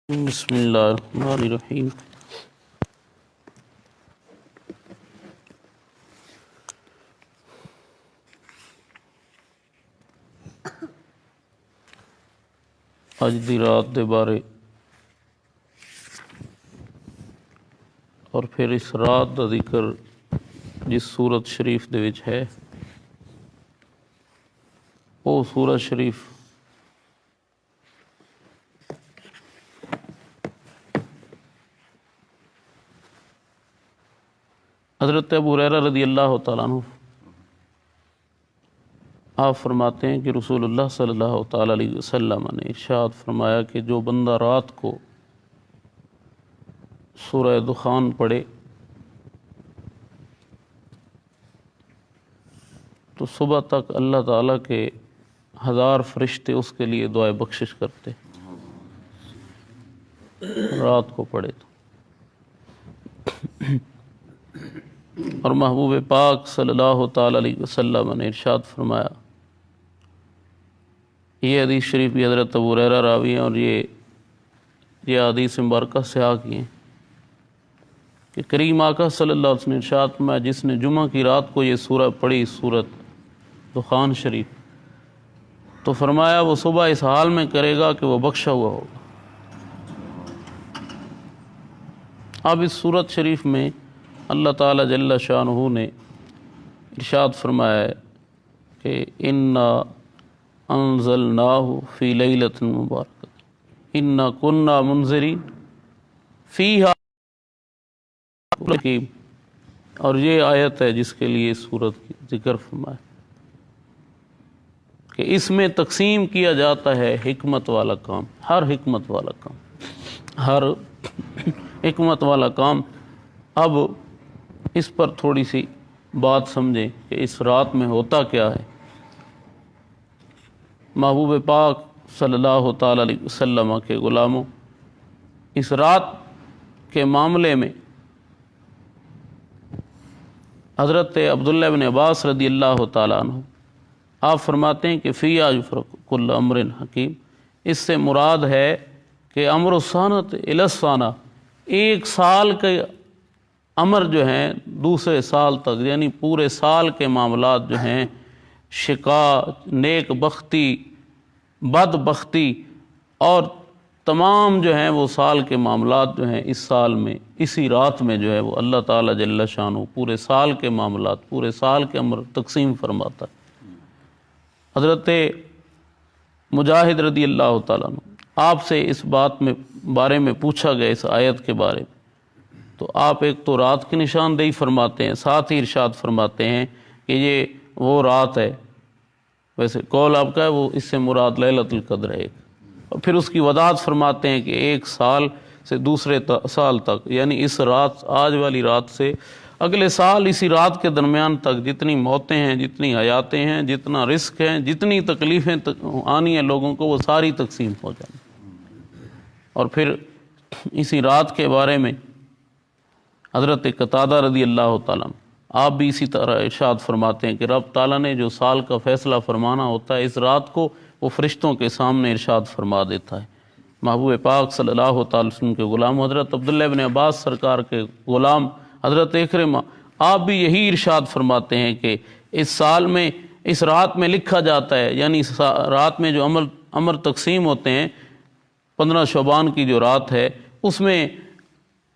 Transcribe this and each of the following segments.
بسم اللہ الرحمن الرحیم۔ اج دی رات دے بارے اور پھر اس رات دا ذکر جس سورت شریف دے وچ ہے وہ سورت شریف حضرت ابو ہریرہ رضی اللہ تعالیٰ عنہ آپ فرماتے ہیں کہ رسول اللہ صلی اللہ تعالیٰ علیہ وسلم نے ارشاد فرمایا کہ جو بندہ رات کو سورہ دخان پڑھے تو صبح تک اللہ تعالیٰ کے 1000 فرشتے اس کے لیے دعائے بخشش کرتے، رات کو پڑھے تو۔ اور محبوب پاک صلی اللہ تعالیٰ علیہ وسلم نے ارشاد فرمایا، یہ حدیث شریف بھی حضرت ابو ہریرہ راوی ہیں اور یہ حدیث مبارکہ سے آگئی ہیں کہ کریم آقا صلی اللہ علیہ وسلم نے ارشاد فرمایا جس نے جمعہ کی رات کو یہ سورہ پڑھی، سورت دخان شریف، تو فرمایا وہ صبح اس حال میں کرے گا کہ وہ بخشا ہوا ہوگا۔ اب اس سورت شریف میں اللہ تعالیٰ جل شانہ نے ارشاد فرمایا ہے کہ انا انزلناہ فی لیلۃ مبارکۃ انا کنا منذرین فیہا حکیم، اور یہ آیت ہے جس کے لیے سورت کی ذکر فرمایا کہ اس میں تقسیم کیا جاتا ہے حکمت والا کام، ہر حکمت والا کام، ہر حکمت والا کام۔ اب اس پر تھوڑی سی بات سمجھیں کہ اس رات میں ہوتا کیا ہے۔ محبوب پاک صلی اللہ تعالیٰ علیہ وسلم کے غلاموں، اس رات کے معاملے میں حضرت عبداللہ بن عباس رضی اللہ تعالیٰ عنہ آپ فرماتے ہیں کہ فیہا یفرق کل امر حکیم، اس سے مراد ہے کہ امر السانۃ الی السانہ، ایک سال کے امر جو ہیں دوسرے سال تک، یعنی پورے سال کے معاملات جو ہیں، شقا، نیک بختی، بد بختی، اور تمام جو ہیں وہ سال کے معاملات جو ہیں اس سال میں اسی رات میں جو ہے وہ اللہ تعالیٰ جل شانہ پورے سال کے معاملات، پورے سال کے امر تقسیم فرماتا ہے۔ حضرت مجاہد رضی اللہ تعالیٰ عنہ آپ سے اس بات میں بارے میں پوچھا گیا، اس آیت کے بارے میں، تو آپ ایک تو رات کی نشاندہی فرماتے ہیں، ساتھ ہی ارشاد فرماتے ہیں کہ یہ وہ رات ہے، ویسے قول آپ کا ہے وہ اس سے مراد لیلۃ القدر ہے، اور پھر اس کی وضاحت فرماتے ہیں کہ ایک سال سے دوسرے سال تک، یعنی اس رات، آج والی رات سے اگلے سال اسی رات کے درمیان تک جتنی موتیں ہیں، جتنی حیاتیں ہیں، جتنا رزق ہیں، جتنی تکلیفیں آنی ہیں لوگوں کو، وہ ساری تقسیم ہو جائیں۔ اور پھر اسی رات کے بارے میں حضرت قتادہ رضی اللہ تعالیٰ عنہ آپ بھی اسی طرح ارشاد فرماتے ہیں کہ رب تعالیٰ نے جو سال کا فیصلہ فرمانا ہوتا ہے، اس رات کو وہ فرشتوں کے سامنے ارشاد فرما دیتا ہے۔ محبوب پاک صلی اللہ تعالی وسلم کے غلام حضرت عبداللہ بن عباس سرکار کے غلام حضرت اکرمہ آپ بھی یہی ارشاد فرماتے ہیں کہ اس سال میں، اس رات میں لکھا جاتا ہے، یعنی اس رات میں جو امر تقسیم ہوتے ہیں، 15 شعبان کی جو رات ہے، اس میں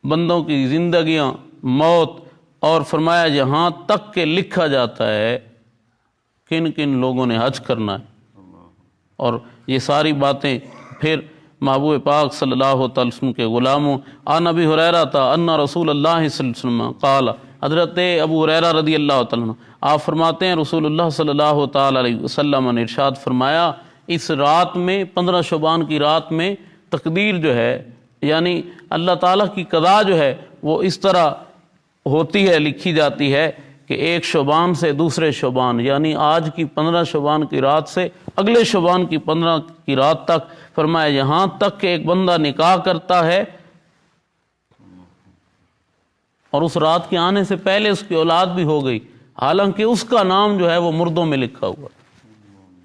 بندوں کی زندگیاں، موت، اور فرمایا یہاں تک کہ لکھا جاتا ہے کن کن لوگوں نے حج کرنا ہے، اور یہ ساری باتیں پھر محبوب پاک صلی اللہ تعالی وسلم کے غلاموں عن ابی ہریرہ ان رسول اللہ صلی اللہ علیہ وسلم قال، حضرت ابو ہریرہ رضی اللہ تعالیٰ عنہ آپ فرماتے ہیں رسول اللہ صلی اللہ تعالی علیہ وسلم نے ارشاد فرمایا اس رات میں، 15 شعبان کی رات میں تقدیر جو ہے، یعنی اللہ تعالیٰ کی قضا جو ہے وہ اس طرح ہوتی ہے، لکھی جاتی ہے کہ ایک شعبان سے دوسرے شعبان، یعنی آج کی 15 شعبان کی رات سے اگلے شعبان کی 15 کی رات تک، فرمایا یہاں تک کہ ایک بندہ نکاح کرتا ہے اور اس رات کے آنے سے پہلے اس کی اولاد بھی ہو گئی، حالانکہ اس کا نام جو ہے وہ مردوں میں لکھا ہوا،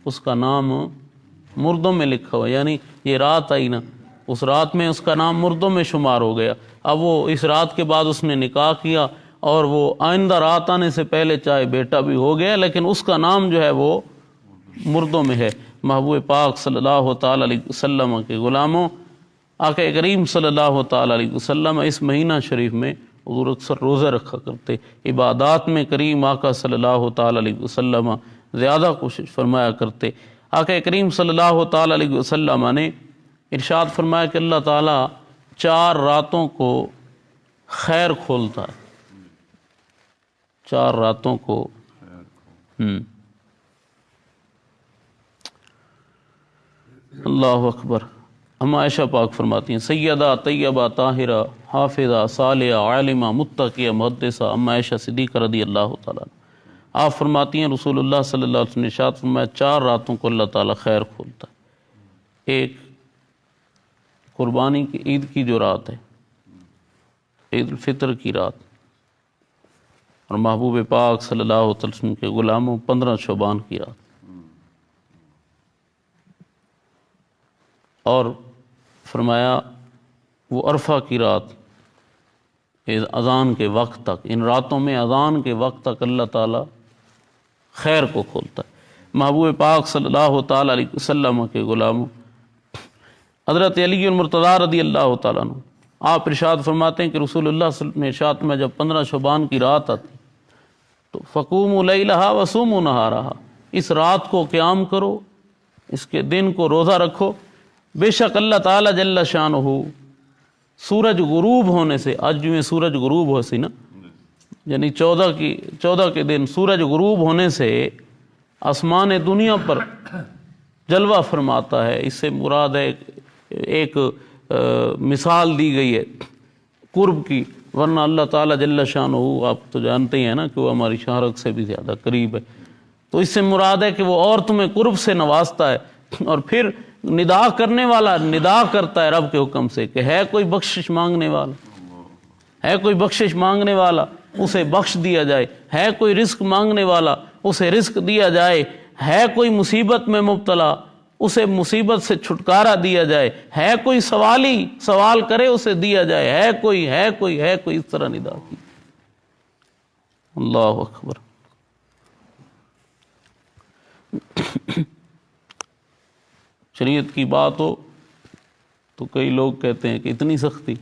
اس کا نام مردوں میں لکھا ہوا، یعنی یہ رات آئی نا، اس رات میں اس کا نام مردوں میں شمار ہو گیا۔ اب وہ اس رات کے بعد اس نے نکاح کیا اور وہ آئندہ رات آنے سے پہلے چاہے بیٹا بھی ہو گیا لیکن اس کا نام جو ہے وہ مردوں میں ہے۔ محبوب پاک صلی اللہ تعالیٰ علیہ وسلم کے غلاموں، آقا کریم صلی اللہ تعالیٰ علیہ وسلم اس مہینہ شریف میں حضور اکثر روزہ رکھا کرتے، عبادات میں کریم آقا صلی اللہ تعالیٰ علیہ وسلم زیادہ کوشش فرمایا کرتے۔ آقا کریم صلی اللہ تعالیٰ علیہ وسلم نے ارشاد فرمایا کہ اللہ تعالیٰ 4 راتوں کو خیر کھولتا ہے، 4 راتوں کو اللہ اکبر۔ ہم عائشہ پاک فرماتی ہیں سیدہ طیبہ طاہرہ حافظہ صالحہ عالمہ متقیہ محدثہ ام عائشہ صدیقہ رضی اللہ تعالیٰ عنہ، آپ فرماتی ہیں رسول اللہ صلی اللہ علیہ وسلم نے ارشاد فرمایا 4 راتوں کو اللہ تعالیٰ خیر کھولتا ہے۔ ایک قربانی کی عید کی جو رات ہے، عید الفطر کی رات، اور محبوب پاک صلی اللہ علیہ وسلم کے غلاموں 15 شعبان کی رات، اور فرمایا وہ عرفہ کی رات اذان کے وقت تک، ان راتوں میں اذان کے وقت تک اللہ تعالیٰ خیر کو کھولتا ہے۔ محبوب پاک صلی اللہ تعالیٰ علیہ وسلم کے غلاموں، حضرت علی المرتضیٰ رضی اللہ تعالیٰ عنہ، آپ ارشاد فرماتے ہیں کہ رسول اللہ صلی اللہ علیہ وسلم نے ارشاد میں جب 15 شعبان کی رات آتی تو فقوموا لیلہا وصوموا نہارہا، اس رات کو قیام کرو، اس کے دن کو روزہ رکھو، بے شک اللہ تعالیٰ جل شانہ سورج غروب ہونے سے، آج جو میں سورج غروب ہو سی نا، یعنی 14 کے دن سورج غروب ہونے سے آسمان دنیا پر جلوہ فرماتا ہے۔ اس سے مراد ہے ایک مثال دی گئی ہے قرب کی، ورنہ اللہ تعالیٰ جل شانہ آپ تو جانتے ہی ہیں نا کہ وہ ہماری شہرت سے بھی زیادہ قریب ہے، تو اس سے مراد ہے کہ وہ اور تمہیں قرب سے نوازتا ہے، اور پھر ندا کرنے والا ندا کرتا ہے رب کے حکم سے کہ ہے کوئی بخشش مانگنے والا، ہے کوئی بخشش مانگنے والا اسے بخش دیا جائے، ہے کوئی رزق مانگنے والا اسے رزق دیا جائے، ہے کوئی مصیبت میں مبتلا اسے مصیبت سے چھٹکارا دیا جائے، ہے کوئی سوالی سوال کرے اسے دیا جائے، ہے کوئی اس طرح ندا کی۔ اللہ اکبر۔ شریعت کی بات ہو تو کئی لوگ کہتے ہیں کہ اتنی سختی،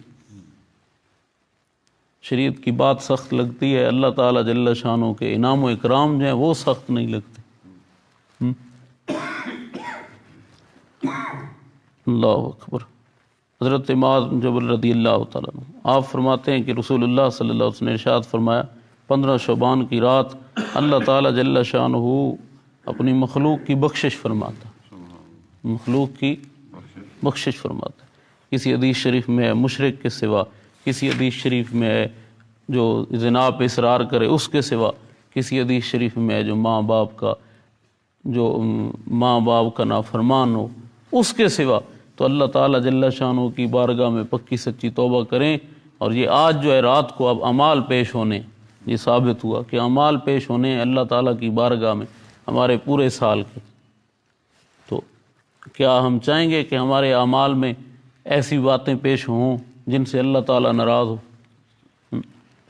شریعت کی بات سخت لگتی ہے، اللہ تعالیٰ جل شانہ کے انعام و اکرام جو ہیں وہ سخت نہیں لگتے۔ اللہ اکبر۔ حضرت معاذ بن جبل رضی اللہ تعالیٰ عنہ، آپ فرماتے ہیں کہ رسول اللہ صلی اللہ علیہ وسلم نے ارشاد فرمایا 15 شعبان کی رات اللہ تعالیٰ جل شانہ اپنی مخلوق کی بخشش فرماتا، مخلوق کی بخشش فرماتا ہے۔ کسی حدیث شریف میں ہے مشرک کے سوا، کسی حدیث شریف میں ہے جو زنا پہ اصرار کرے اس کے سوا، کسی حدیث شریف میں ہے جو ماں باپ کا نافرمان ہو اس کے سوا، تو اللہ تعالیٰ جل شانہ کی بارگاہ میں پکی سچی توبہ کریں۔ اور یہ آج جو ہے رات کو اب اعمال پیش ہونے، یہ ثابت ہوا کہ اعمال پیش ہونے ہیں اللہ تعالیٰ کی بارگاہ میں ہمارے پورے سال کے، تو کیا ہم چاہیں گے کہ ہمارے اعمال میں ایسی باتیں پیش ہوں جن سے اللہ تعالیٰ ناراض ہو،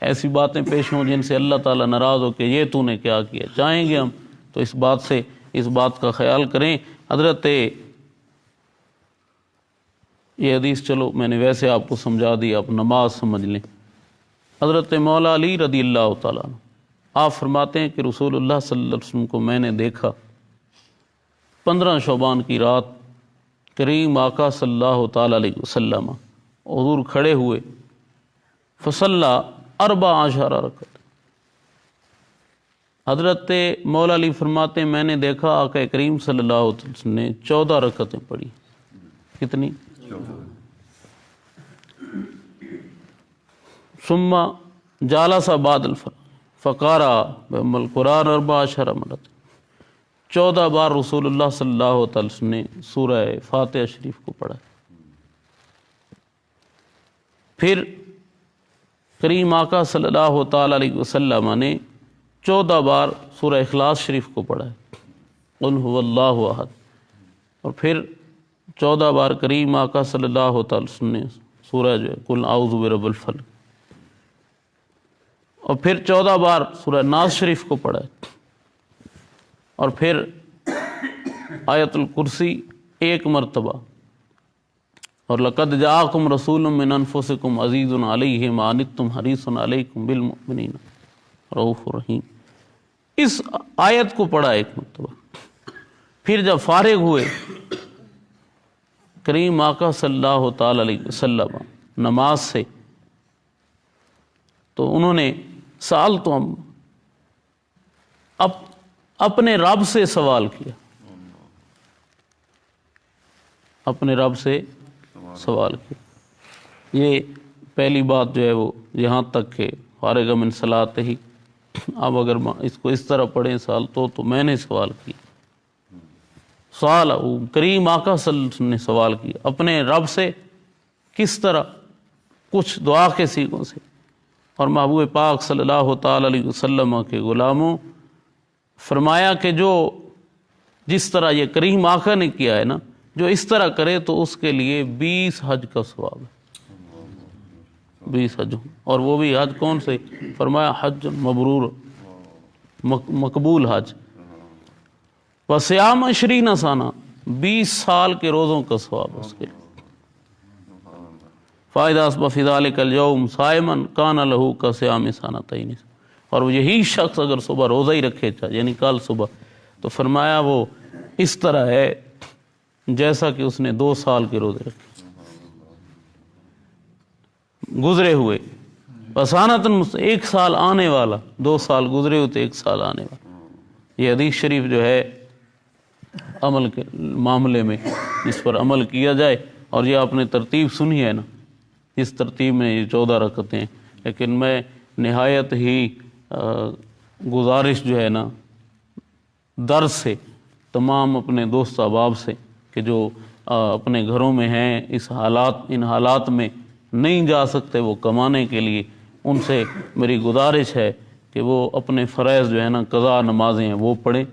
ایسی باتیں پیش ہوں جن سے اللہ تعالیٰ ناراض ہو کہ یہ تو نے کیا کیا؟ چاہیں گے ہم تو اس بات کا خیال کریں۔ حضرت یہ حدیث چلو میں نے ویسے آپ کو سمجھا دی، آپ نماز سمجھ لیں۔ حضرت مولا علی رضی اللہ تعالیٰ عنہ، آپ فرماتے ہیں کہ رسول اللہ صلی اللہ علیہ وسلم کو میں نے دیکھا 15 شعبان کی رات، کریم آقا صلی اللہ تعالیٰ علیہ وسلم حضور کھڑے ہوئے، فصلی 14 رکعت۔ حضرت مولا علی فرماتے ہیں میں نے دیکھا آقا کریم صلی اللہ علیہ وسلم نے 14 رکعتیں پڑھی۔ کتنی؟ ثم جالس بعد الفجر فقارا بأم القرآن 14 مرات، 14 بار رسول اللہ صلی اللہ علیہ وسلم نے سورہ فاتحہ شریف کو پڑھا۔ پھر کریم آقا صلی اللہ تعالیٰ علیہ وسلم نے 14 بار سورہ اخلاص شریف کو پڑھا ہے، قل هو اللہ احد، اور پھر 14 بار کریم آقا صلی اللہ تعالی وسلم نے سورہ جو ہے قل اعوذ برب الفلق، اور پھر 14 بار سورہ ناس شریف کو پڑھا ہے، اور پھر آیت الکرسی 1 مرتبہ، اور لقد جاءکم رسول من انفسکم عزیز علیہ ما عنتم حریص علیکم بالمؤمنین رؤوف رحیم، اس آیت کو پڑھا 1 مرتبہ۔ پھر جب فارغ ہوئے کریم آقا صلی اللہ تعالی علیہ وسلم نماز سے، تو انہوں نے سال تو ہم اپنے رب سے سوال کیا، اپنے رب سے سوال کیا۔ یہ پہلی بات جو ہے وہ یہاں تک کہ فارغ من صلاۃ ہی، اب اگر اس کو اس طرح پڑھیں سال تو میں نے سوال کیا، سوال کریم آقا صلی اللہ علیہ وسلم نے سوال کیا اپنے رب سے، کس طرح؟ کچھ دعا کے سیغوں سے، اور محبوب پاک صلی اللہ تعالی علیہ وسلم کے غلاموں فرمایا کہ جو جس طرح یہ کریم آقا نے کیا ہے نا، جو اس طرح کرے تو اس کے لیے 20 حج کا ثواب ہے، 20 حج، اور وہ بھی حج کون سے؟ فرمایا حج مبرور، مقبول حج، وصیام 20 سنہ، 20 سال کے روزوں کا ثواب ہے اس کے لیے۔ فائدہ اصبح فی ذلک اليوم صائما کان لہ کصیام سنتین، اور وہ یہی شخص اگر صبح روزہ ہی رکھے تھا، یعنی کل صبح، تو فرمایا وہ اس طرح ہے جیسا کہ اس نے 2 سال کے روزے رکھے گزرے ہوئے، وسانتن 1 سال آنے والا، 2 سال گزرے ہوئے تو 1 سال آنے والا۔ یہ حدیث شریف جو ہے عمل کے معاملے میں اس پر عمل کیا جائے، اور یہ آپ نے ترتیب سنی ہے نا، اس ترتیب میں یہ 14 رکعتیں، لیکن میں نہایت ہی گزارش جو ہے نا درس سے تمام اپنے دوست احباب سے کہ جو اپنے گھروں میں ہیں، ان حالات میں نہیں جا سکتے وہ کمانے کے لیے، ان سے میری گزارش ہے کہ وہ اپنے فرائض جو ہے نا قضا نمازیں ہیں وہ پڑھیں،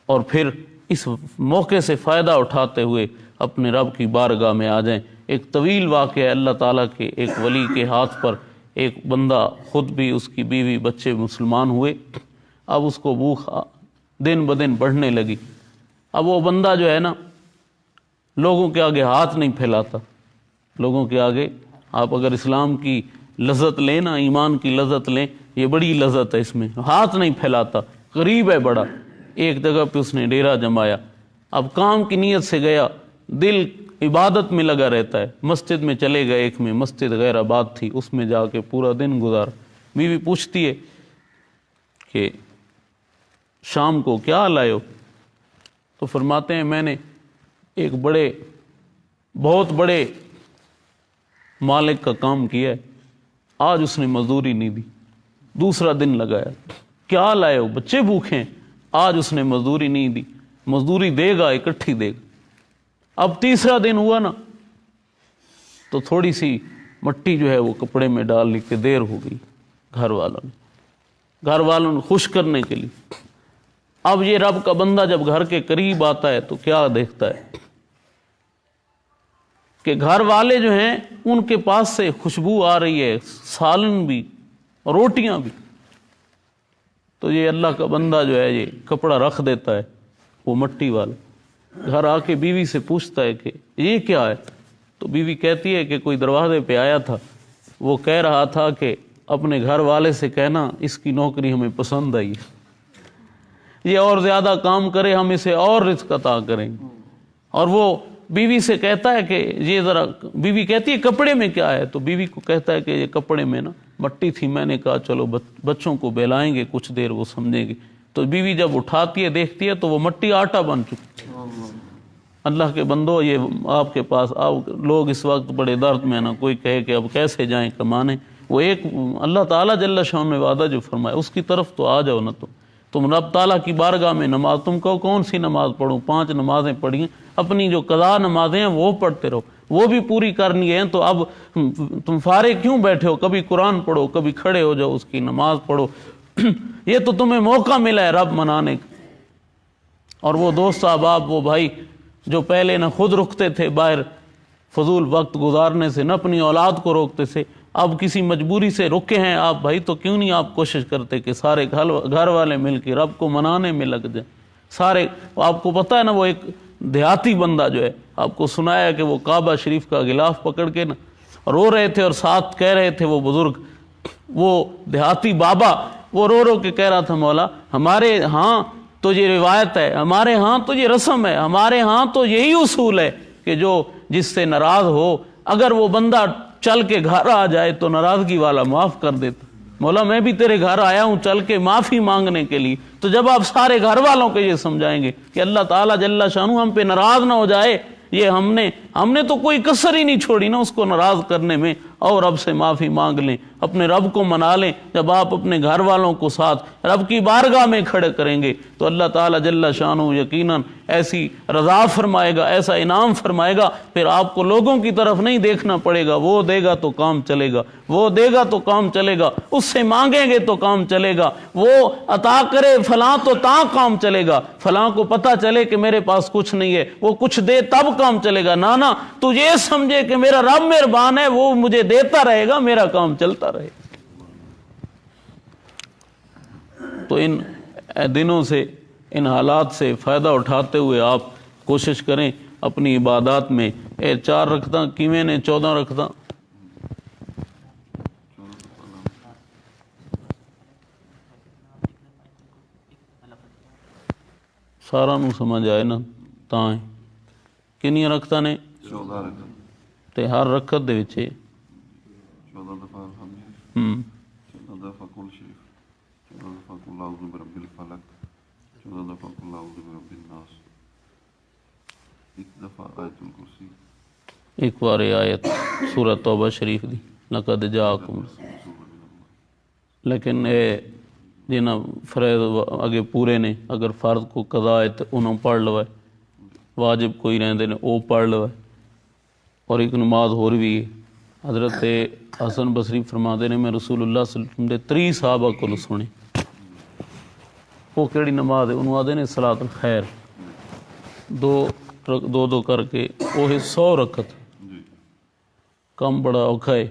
اور پھر اس موقع سے فائدہ اٹھاتے ہوئے اپنے رب کی بارگاہ میں آ جائیں۔ ایک طویل واقعہ ہے، اللہ تعالیٰ کے ایک ولی کے ہاتھ پر ایک بندہ، خود بھی اس کی بیوی بچے مسلمان ہوئے، اب اس کو بھوک دن بدن بڑھنے لگی، اب وہ بندہ جو ہے نا لوگوں کے آگے ہاتھ نہیں پھیلاتا، لوگوں کے آگے آپ اگر اسلام کی لذت لیں نا، ایمان کی لذت لیں، یہ بڑی لذت ہے، اس میں ہاتھ نہیں پھیلاتا، غریب ہے بڑا۔ ایک جگہ پہ اس نے ڈیرا جمایا، اب کام کی نیت سے گیا، دل عبادت میں لگا رہتا ہے، مسجد میں چلے گئے، ایک میں مسجد غیر آباد تھی، اس میں جا کے پورا دن گزارا۔ بیوی پوچھتی ہے کہ شام کو کیا لائے ہو؟ تو فرماتے ہیں میں نے ایک بہت بڑے مالک کا کام کیا ہے، آج اس نے مزدوری نہیں دی، دوسرا دن لگایا، کیا لائے ہو؟ بچے بھوکے ہیں، آج اس نے مزدوری نہیں دی، مزدوری دے گا، اکٹھی دے گا۔ اب تیسرا دن ہوا نا تو تھوڑی سی مٹی جو ہے وہ کپڑے میں ڈالنے کی دیر ہو گئی، گھر والوں نے خوش کرنے کے لیے۔ اب یہ رب کا بندہ جب گھر کے قریب آتا ہے تو کیا دیکھتا ہے کہ گھر والے جو ہیں ان کے پاس سے خوشبو آ رہی ہے، سالن بھی روٹیاں بھی۔ تو یہ اللہ کا بندہ جو ہے یہ کپڑا رکھ دیتا ہے، وہ مٹی والا، گھر آ کے بیوی سے پوچھتا ہے کہ یہ کیا ہے؟ تو بیوی کہتی ہے کہ کوئی دروازے پہ آیا تھا، وہ کہہ رہا تھا کہ اپنے گھر والے سے کہنا اس کی نوکری ہمیں پسند آئی ہے، یہ اور زیادہ کام کرے، ہم اسے اور رزق عطا کریں گے۔ اور وہ بیوی سے کہتا ہے کہ یہ ذرا، بیوی کہتی ہے کپڑے میں کیا ہے؟ تو بیوی کو کہتا ہے کہ یہ کپڑے میں نا مٹی تھی، میں نے کہا چلو بچوں کو بہلائیں گے کچھ دیر، وہ سمجھیں گے۔ تو بیوی جب اٹھاتی ہے دیکھتی ہے تو وہ مٹی آٹا بن چکی۔ اللہ کے بندو، یہ آپ کے پاس لوگ اس وقت بڑے درد میں نا، کوئی کہے کہ اب کیسے جائیں کمانے، وہ ایک اللہ تعالیٰ جل شان نے وعدہ جو فرمایا اس کی طرف تو آ جاؤ نا۔ تم رب تعالیٰ کی بارگاہ میں نماز، تم کو کون سی نماز پڑھوں؟ 5 نمازیں پڑھی، اپنی جو قضا نمازیں ہیں وہ پڑھتے رہو، وہ بھی پوری کرنی ہے۔ تو اب تم فارغ کیوں بیٹھے ہو؟ کبھی قرآن پڑھو، کبھی کھڑے ہو جاؤ، اس کی نماز پڑھو، یہ تو تمہیں موقع ملا ہے رب منانے کا۔ اور وہ دوست احباب، وہ بھائی جو پہلے نہ خود رکتے تھے باہر فضول وقت گزارنے سے، نہ اپنی اولاد کو روکتے تھے، اب کسی مجبوری سے رکے ہیں آپ بھائی، تو کیوں نہیں آپ کوشش کرتے کہ سارے گھر والے مل کے رب کو منانے میں لگ جائیں سارے؟ آپ کو پتہ ہے نا، وہ ایک دیہاتی بندہ جو ہے، آپ کو سنایا کہ وہ کعبہ شریف کا غلاف پکڑ کے نا رو رہے تھے، اور ساتھ کہہ رہے تھے وہ بزرگ، وہ دیہاتی بابا، وہ رو رو کے کہہ رہا تھا مولا ہمارے ہاں تو یہ روایت ہے، ہمارے ہاں تو یہ رسم ہے، ہمارے ہاں تو یہی اصول ہے کہ جو جس سے ناراض ہو اگر وہ بندہ چل کے گھر آ جائے تو ناراضگی والا معاف کر دیتا۔ مولا میں بھی تیرے گھر آیا ہوں چل کے معافی مانگنے کے لیے، تو جب آپ سارے گھر والوں کو یہ سمجھائیں گے کہ اللہ تعالیٰ جل شانہ ہم پہ ناراض نہ ہو جائے، یہ ہم نے تو کوئی کسر ہی نہیں چھوڑی نا اس کو ناراض کرنے میں، اور رب سے معافی مانگ لیں، اپنے رب کو منا لیں۔ جب آپ اپنے گھر والوں کو ساتھ رب کی بارگاہ میں کھڑے کریں گے تو اللہ تعالیٰ جل شانہ یقیناً ایسی رضا فرمائے گا، ایسا انعام فرمائے گا، پھر آپ کو لوگوں کی طرف نہیں دیکھنا پڑے گا، وہ دے گا تو کام چلے گا، وہ دے گا تو کام چلے گا، اس سے مانگیں گے تو کام چلے گا، وہ عطا کرے فلاں تو تاں کام چلے گا، فلاں کو پتہ چلے کہ میرے پاس کچھ نہیں ہے وہ کچھ دے تب کام چلے گا، نانا تو یہ سمجھے کہ میرا رب مہربان ہے، وہ مجھے دیتا رہے گا، میرا کام چلتا رہے گا۔ تو ان دنوں سے، ان حالات سے فائدہ اٹھاتے ہوئے آپ کوشش کریں اپنی عبادات میں، 4 رکعتاں کیویں نے 14 رکعتاں سارا نو سمجھ آئے نا تاں کنیاں رکعتاں نے 14 رکعت تے ہر رکعت دے وچ 14 دفعہ الحمد 14 دفعہ کل شریف 14 دفعہ قل اعوذ برب الفلق 14 دفعہ قل اعوذ برب الناس، 1 دفعہ آیت الکرسی، ایک بار آیت سورہ توبہ شریف دی لقد جاءکم، لیکن اے جنہاں فرض اگے پورے نے اگر فرض کو قضا ہے تو انہوں پڑھ لوائے، واجب کوئی رہندے نے او پڑھ لوائے۔ اور ایک نماز ہور بھی ہے، حضرت حسن بصری فرماتے نے میں رسول اللہ صلی اللہ علیہ وسلم دے 3 صحابہ کو سنے، وہ کیڑی نماز ہے؟ انہوں آدھے نے صلاۃ الخیر، دو کر کے وہ ہے 100 رکعت، کم بڑا اوکھا ہے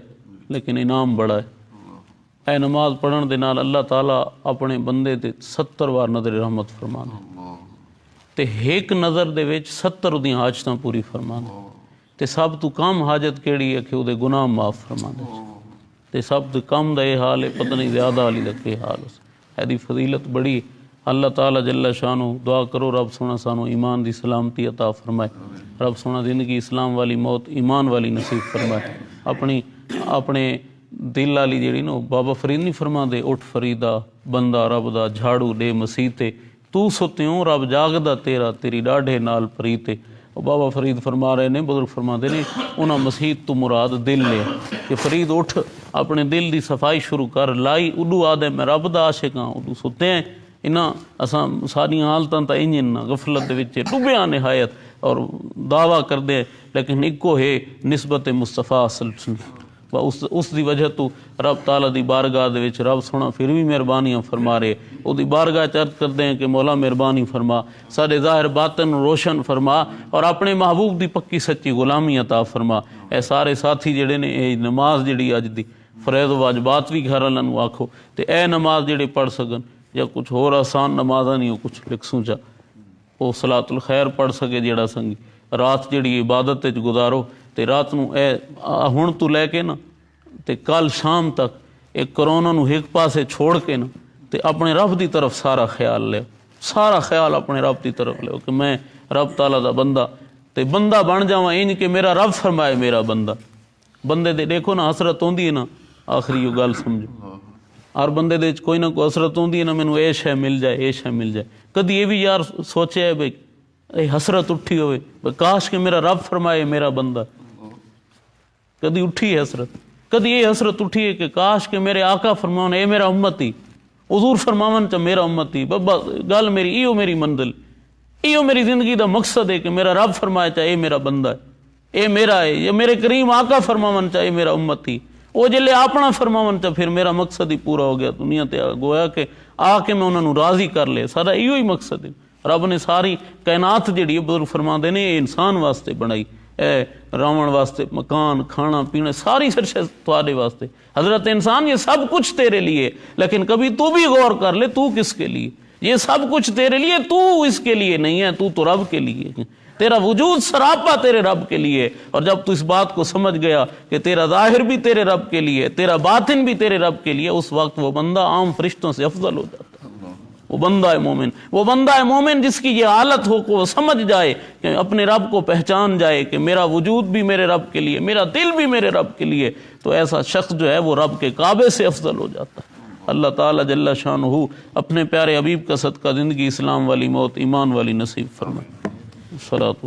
لیکن انعام بڑا ہے۔ اے نماز پڑھن دے نال اللہ تعالیٰ اپنے بندے تے 70 وار نظر رحمت فرمانا تے ایک نظر دے وچ 70 دی حاجتاں پوری فرمانا تے سب تو کم حاجت کیڑی ہے کہ وہ دے گناہ معاف فرمانا تے سب تو کم دا یہ حال ہے، پتہ نہیں زیادہ والی دا کہ حال ہے۔ ایدی فضیلت بڑی، اللہ تعالیٰ جل شانہ دعا کرو رب سونا سانو ایمان دی سلامتی عطا فرمائے، رب سونا زندگی اسلام والی موت ایمان والی نصیب فرمائے۔ اپنے دل والی جیڑی نا بابا فرید نہیں فرما دے، اٹھ فریدا بندہ رب دا جھاڑو دے مسیتے، تو ستیوں رب جاگدا تیرا تیری ڈاڈھے نال پریتے۔ بابا فرید فرما رہے نے، بزرگ فرما دے نے، انہاں مسیت تو مراد دل لے کہ فرید اٹھ اپنے دل دی صفائی شروع کر، لائی اڈو آدھے میں رب دا عاشق ہاں، اڈو ستے ہیں انہاں اساں ساری حالتاں تا انجن غفلت دے وچ ڈوبیاں نہایت اور دعویٰ کر دے، لیکن ایکو ہے نسبت مصطفیٰ صلی اللہ علیہ وسلم، اس دی وجہ تو رب تعالیٰ دی بارگاہ دے وچ رب سونا پھر بھی مہربانیاں فرما رہے، وہ دی بارگاہ چرچ کرتے ہیں کہ مولا مہربانی فرما، سارے ظاہر باطن روشن فرما، اور اپنے محبوب دی پکی سچی غلامی عطا فرما۔ اے سارے ساتھی جڑے نے اے نماز جڑی اج دی فرائض و واجبات بھی گھر والوں نوں آکھو تے اے نماز جڑے پڑھ سکن، یا کچھ ہور آسان نمازاں نہیں ہو کچھ لکھ سوچا وہ صلاۃ الخیر پڑھ سکے جڑا سنگی، رات جڑی عبادت وچ گزارو تے رات نو اے ہن تو لے کے نا تے کل شام تک ایک کرونا نو ایک پاسے چھوڑ کے نا تے اپنے رب دی طرف سارا خیال لے، سارا خیال اپنے رب دی طرف لے کہ میں رب تعالیٰ دا بندہ تے بندہ بن جاواں انج کہ میرا رب فرمائے میرا بندہ۔ بندے دے دیکھو نا حسرت ہوندی ہے نا، آخری وہ گل سمجھو، ہر بندے دے کوئی نہ کوئی حسرت ہوندی ہے نا، مینوں اے شے مل جائے اے شے مل جائے۔ کدی یہ بھی یار سوچے ہے بھئی اے حسرت اٹھی ہوئے کاش کہ میرا رب فرمائے میرا بندہ، کدی اٹھی ہے حسرت؟ کدی یہ حسرت اٹھی ہے کہ کاش کہ میرے آقا فرماؤں اے میرا امتی، حضور فرماون چا میرا امتی، بابا گل میری ایو میری منزل، ایو میری زندگی دا مقصد ہے کہ میرا رب فرمائے چا اے میرا بندہ ہے، اے میرا ہے، یا میرے کریم آقا فرماون چا اے میرا امتی، وہ جلے اپنا فرماون چا پھر میرا مقصد ہی پورا ہو گیا دنیا تے، گویا کہ آ کے میں انہوں نے راضی کر لے، سارا ایو ہی مقصد ہے۔ رب نے ساری کائنات جڑی بزرگ فرماندے نے انسان واسطے بنائی، اے راون واسطے مکان کھانا پینا ساری سرشے تواڈے واسطے، حضرت انسان یہ سب کچھ تیرے لیے، لیکن کبھی تو بھی غور کر لے تو کس کے لیے؟ یہ سب کچھ تیرے لیے، تو اس کے لیے نہیں ہے، تو رب کے لیے، تیرا وجود سراپا تیرے رب کے لیے۔ اور جب تو اس بات کو سمجھ گیا کہ تیرا ظاہر بھی تیرے رب کے لیے، تیرا باطن بھی تیرے رب کے لیے، اس وقت وہ بندہ عام فرشتوں سے افضل ہو جاتا ہے۔ وہ بندہ مومن جس کی یہ حالت ہو کہ وہ سمجھ جائے کہ اپنے رب کو پہچان جائے کہ میرا وجود بھی میرے رب کے لیے، میرا دل بھی میرے رب کے لیے، تو ایسا شخص جو ہے وہ رب کے کعبے سے افضل ہو جاتا ہے۔ اللہ تعالیٰ جل شانہ اپنے پیارے حبیب کا صدقہ زندگی اسلام والی موت ایمان والی نصیب فرمائے۔ صلاۃ